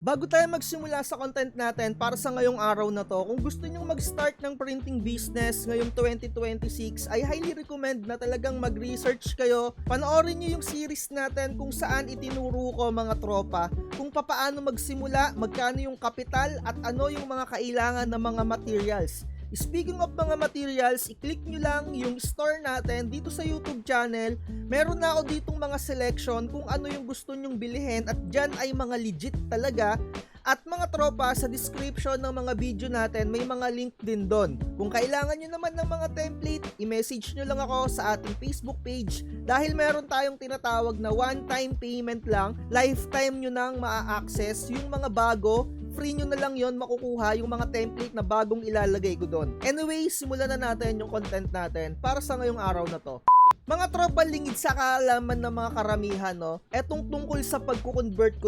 Bago tayo magsimula sa content natin para sa ngayong araw na to, kung gusto nyong mag-start ng printing business ngayong 2026, ay highly recommend na talagang mag-research kayo. Panoorin nyo yung series natin kung saan itinuro ko mga tropa kung papaano magsimula, magkano yung kapital at ano yung mga kailangan ng mga materials. Speaking of mga materials, i-click nyo lang yung store natin dito sa YouTube channel. Meron na ako ditong mga selection kung ano yung gusto nyong bilihin at dyan ay mga legit talaga. At mga tropa, sa description ng mga video natin, may mga link din doon. Kung kailangan nyo naman ng mga template, i-message nyo lang ako sa ating Facebook page dahil meron tayong tinatawag na one-time payment lang, lifetime nyo nang maa-access yung mga bago. Free nyo na lang yon makukuha yung mga template na bagong ilalagay ko doon. Anyway, simulan na natin yung content natin para sa ngayong araw na to. Mga tropa, lingid sa kaalaman ng mga karamihan, no? Etong tungkol sa pagko-convert,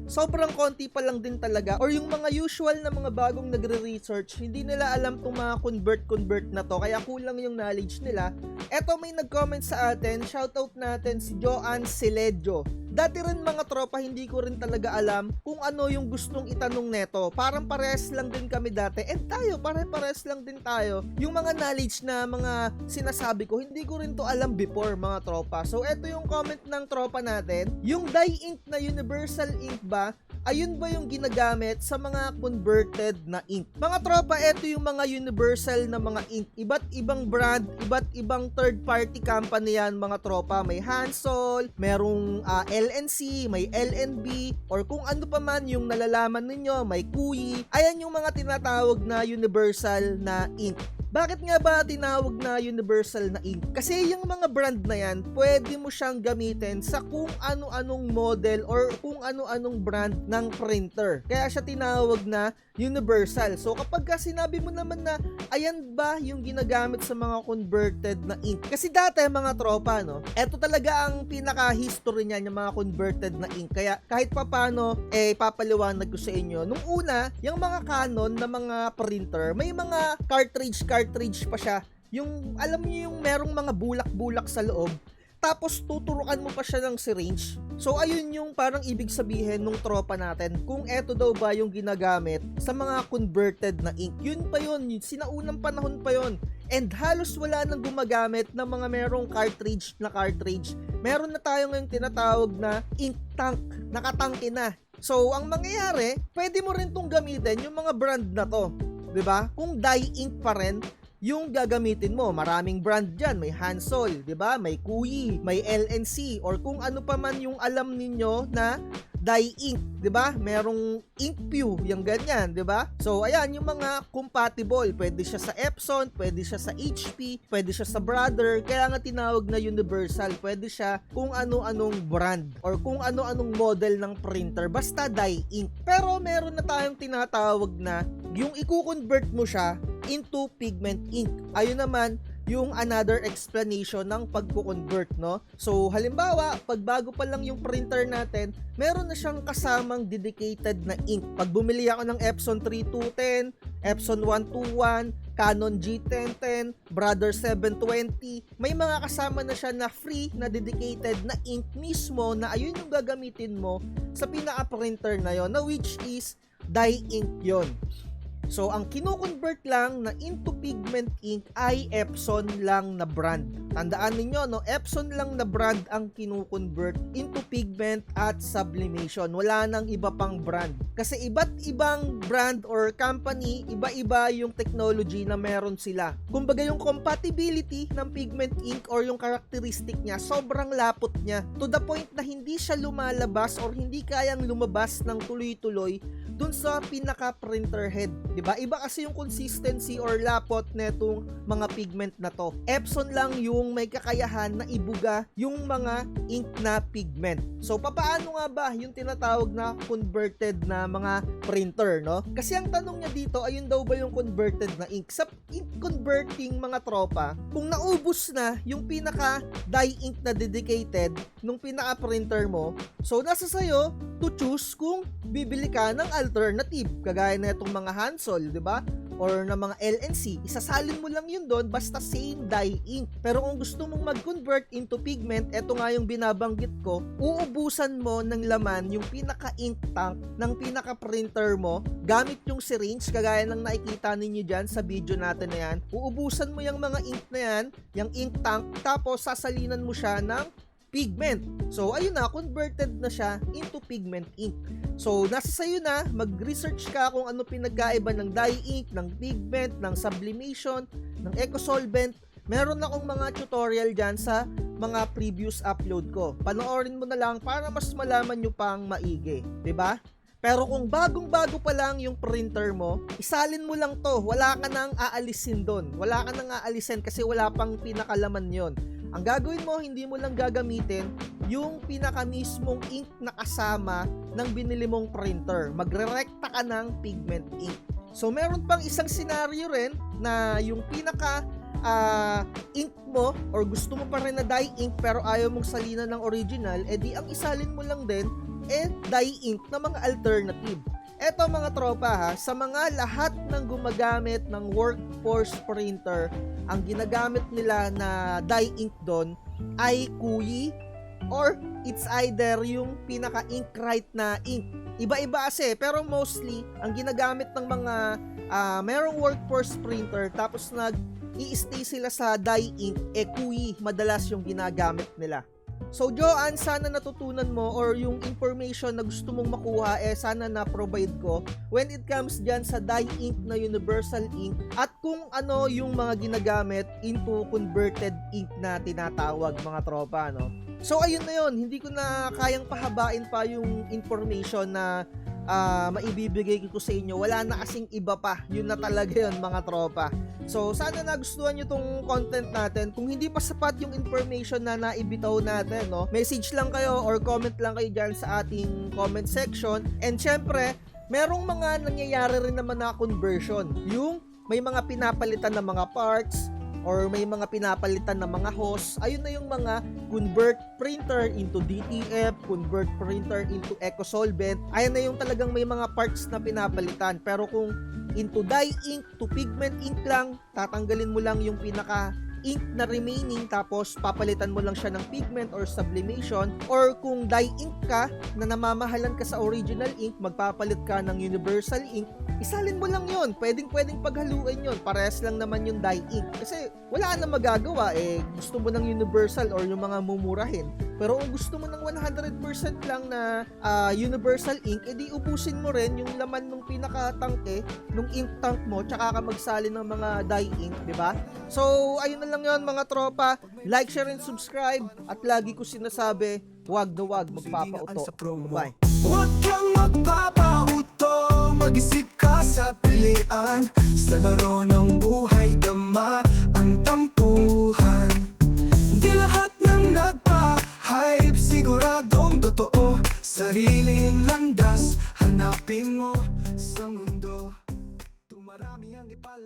sobrang konti pa lang din talaga, or yung mga usual na mga bagong nagre-research, hindi nila alam tong mga convert na to, kaya kulang yung knowledge nila. Eto, may nag-comment sa atin, shoutout natin si Joanne Siledjo. Dati rin mga tropa, hindi ko rin talaga alam kung ano yung gustong itanong neto. Parang pares lang din kami dati. And tayo, pares lang din tayo. Yung mga knowledge na mga sinasabi ko, hindi ko rin to alam before mga tropa. So, eto yung comment ng tropa natin. Yung dye ink na universal ink ba, ayun ba yung ginagamit sa mga converted na ink? Mga tropa, eto yung mga universal na mga ink. Iba't ibang brand, iba't ibang third party company yan mga tropa. May Hansol, merong LNC, may LNB, or kung ano pa man yung nalalaman ninyo, may Kuyi. Ayan yung mga tinatawag na universal na ink. Bakit nga ba tinawag na universal na ink? Kasi yung mga brand na yan, pwede mo siyang gamitin sa kung ano-anong model or kung ano-anong brand ng printer. Kaya siya tinawag na universal. So kapag sinabi mo naman na ayan ba yung ginagamit sa mga converted na ink? Kasi dati mga tropa, no? Eto talaga ang pinaka-history niyan, yung mga converted na ink. Kaya kahit papano, papaliwanag ko sa inyo. Nung una, yung mga Canon na mga printer, may mga cartridge pa siya. Yung, alam niyo yung merong mga bulak-bulak sa loob, tapos tuturukan mo pa siya ng syringe. So ayun yung parang ibig sabihin nung tropa natin kung eto daw ba yung ginagamit sa mga converted na ink. Yun pa yun, sinaunang panahon pa yun. And halos wala nang gumagamit ng mga merong cartridge. Meron na tayo ngayong tinatawag na ink tank, nakatangke na. So ang mangyayari, pwede mo rin tong gamitin yung mga brand na to, 'di ba? Kung dye ink pa rin yung gagamitin mo, maraming brand dyan, may Hansol, 'di ba? May Kuyi, may LNC, or kung ano pa man yung alam ninyo na dye ink, 'di ba? Merong Inkpew, yung ganyan, 'di ba? So ayan yung mga compatible, pwede siya sa Epson, pwede siya sa HP, pwede siya sa Brother, kaya nga tinawag na universal. Pwede siya kung ano-anong brand or kung ano-anong model ng printer, basta dye ink. Pero meron na tayong tinatawag na yung i-convert mo siya into pigment ink. Ayun naman yung another explanation ng pagko-convert, no? So, halimbawa, pag bago pa lang yung printer natin, meron na siyang kasamang dedicated na ink. Pag bumili ako ng Epson 3210, Epson 121, Canon G1010, Brother 720, may mga kasama na siya na free na dedicated na ink mismo na ayun yung gagamitin mo sa pinaka-printer na yon, na which is dye ink yon. So, ang kino-convert lang na into pigment ink ay Epson lang na brand. Tandaan ninyo, no? Epson lang na brand ang kino-convert into pigment at sublimation. Wala nang iba pang brand. Kasi iba't ibang brand or company, iba-iba yung technology na meron sila. Kumbaga yung compatibility ng pigment ink or yung characteristic niya, sobrang lapot niya. To the point na hindi siya lumalabas or hindi kayang lumabas ng tuloy-tuloy dun sa pinaka-printer head. Diba? Iba kasi yung consistency or lapot netong mga pigment na to. Epson lang yung may kakayahan na ibuga yung mga ink na pigment. So, papaano nga ba yung tinatawag na converted na mga printer, no? Kasi ang tanong niya dito, ayun daw ba yung converted na ink? Sa ink converting mga tropa, kung naubos na yung pinaka dye ink na dedicated nung pinaka-printer mo, so nasa sayo to choose kung bibili ka ng alternative, kagaya na itong mga Hansol, di ba? or ng mga LNC, isasalin mo lang yun doon basta same dye ink. Pero kung gusto mong mag-convert into pigment, eto nga yung binabanggit ko, uubusan mo ng laman yung pinaka-ink tank ng pinaka-printer mo gamit yung syringe, kagaya ng nakikita ninyo dyan sa video natin na yan. Uubusan mo yung mga ink na yan, yung ink tank, tapos sasalinan mo siya ng pigment. So, ayun na, converted na siya into pigment ink. So, nasa sayo na, mag-research ka kung ano pinagkaiba ng dye ink, ng pigment, ng sublimation, ng eco-solvent. Meron akong mga tutorial dyan sa mga previous upload ko. Panoorin mo na lang para mas malaman nyo pang maigi. 'Di ba? Pero kung bagong-bago pa lang yung printer mo, isalin mo lang to. Wala ka nang aalisin doon. Wala ka nang aalisin kasi wala pang pinakalaman yon. Ang gagawin mo, hindi mo lang gagamitin yung pinaka-mismong ink na kasama ng binili mong printer. Magre-rekta ka ng pigment ink. So, meron pang isang scenario rin na yung pinaka ink mo or gusto mo pa rin na dye ink pero ayaw mong salinan ng original, edi ang isalin mo lang din dye ink na mga alternative. Eto mga tropa ha, sa mga lahat ng gumagamit ng workforce printer, ang ginagamit nila na dye ink doon ay Kuyi or it's either yung pinaka-Inkrite na ink. Iba-iba kasi, pero mostly ang ginagamit ng mga merong workforce printer tapos i-stay sila sa dye ink, Kuyi madalas yung ginagamit nila. So Joanne, sana natutunan mo or yung information na gusto mong makuha sana na-provide ko when it comes dyan sa dye ink na universal ink at kung ano yung mga ginagamit into converted ink na tinatawag mga tropa, no? So ayun na yun, hindi ko na kayang pahabain pa yung information na maibibigay ko sa inyo. Wala na kasing iba pa, yun na talaga yun mga tropa. So sana nagustuhan nyo tong content natin. Kung hindi pa sapat yung information na naibitaw natin, no, message lang kayo or comment lang kayo dyan sa ating comment section. And syempre, merong mga nangyayari rin naman na conversion, yung may mga pinapalitan na mga parts or may mga pinapalitan na mga hose. Ayun na yung mga convert printer into DTF, convert printer into eco-solvent. Ayun na yung talagang may mga parts na pinapalitan. Pero kung into dye ink to pigment ink lang, tatanggalin mo lang yung pinaka ink na remaining tapos papalitan mo lang siya ng pigment or sublimation, or kung dye ink ka na namamahalan ka sa original ink, magpapalit ka ng universal ink, isalin mo lang yon. Pwedeng paghaluin yon, parehas lang naman yung dye ink kasi wala na magagawa, gusto mo ng universal or yung mga mumurahin. Pero kung gusto mo ng 100% lang na universal ink, edi ubusin mo rin yung laman ng pinaka-tangke nung ink tank mo, tsaka ka magsali ng mga dye ink, di ba? So ayun na lang yon mga tropa. Like, share, and subscribe. At lagi ko sinasabi, wag na wag magpapauto. Bye. Huwag kang magpapauto, mag-isip ka sa pilian. Sa laro ng buhay, dama ang tampuhan. Di lahat ng nagpa-hype siguradong totoo. Sariling landas, hanapin mo sa mundo. Tumarami ang ipal